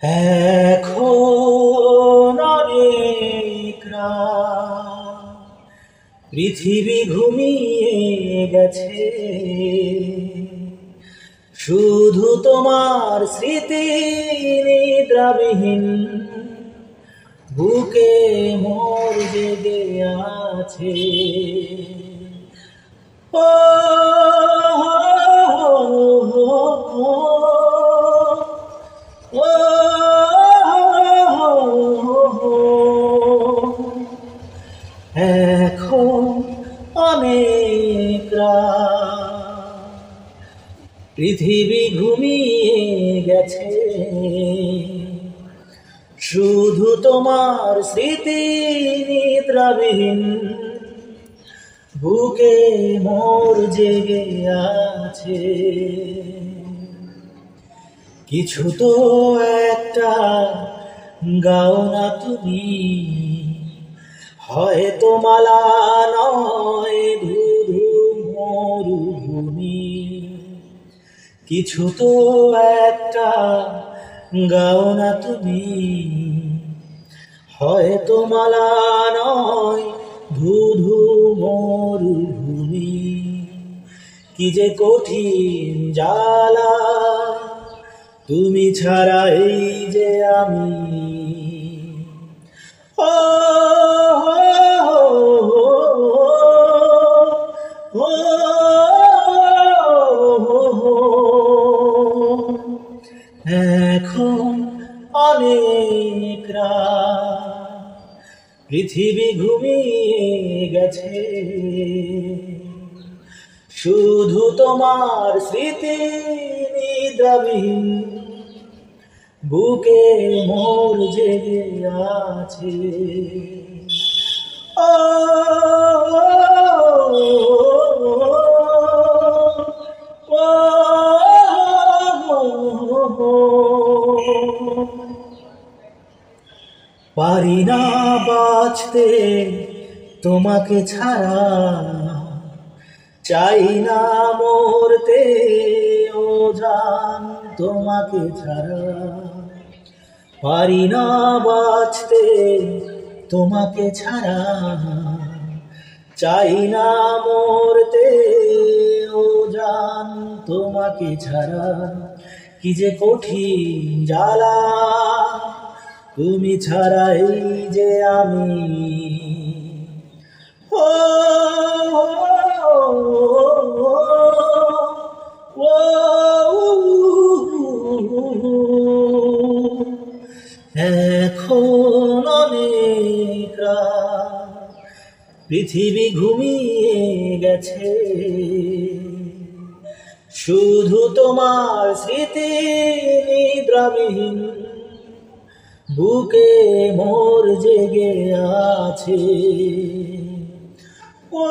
এখন অনেক রাত, পৃথিবী ঘুমিয়ে গেছে, শুধু তোমার স্মৃতি নিদ্রাবিহীন বুকে মোর জেগে আছে। ও এখন অনেক রাত, পৃথিবী ঘুমিয়ে গেছে, শুধু তোমার স্মৃতি নিদ্রাবিহীন বুকে মোর জেগে আছে। কিছু তো একটা গাও না তুমি, হয়তো মালা নয় ধুধু মরুভূমি। কিছু তো একটা গাও না তুমি, হয়তো মালা নয় ধুধু মরুভূমি। কি যে কঠিন জ্বালা তুমি ছাড়া এই যে আমি। ও এখন অনেক রাত, পৃথিবী ঘুমিয়ে গেছে, শুধু তোমার স্মৃতি নিদ্রাবিহীন বুকে মোর জেগে আছে। ও পারি না বাঁচতে তোমাকে ছাড়া, চাই না মরতে ও জান তোমাকে ছাড়া। পারি না বাঁচতে তোমাকে ছাড়া, চাই না মরতে ও জান তোমাকে ছাড়া। কি যে কঠিন জ্বালা তুমি ছাড়া এই যে আমি। ও এখন অনেক রাত, পৃথিবী ঘুমিয়ে গেছে, শুধু তোমার স্মৃতি নিদ্রাবিহীন বুকে মোর জেগে আছে। ও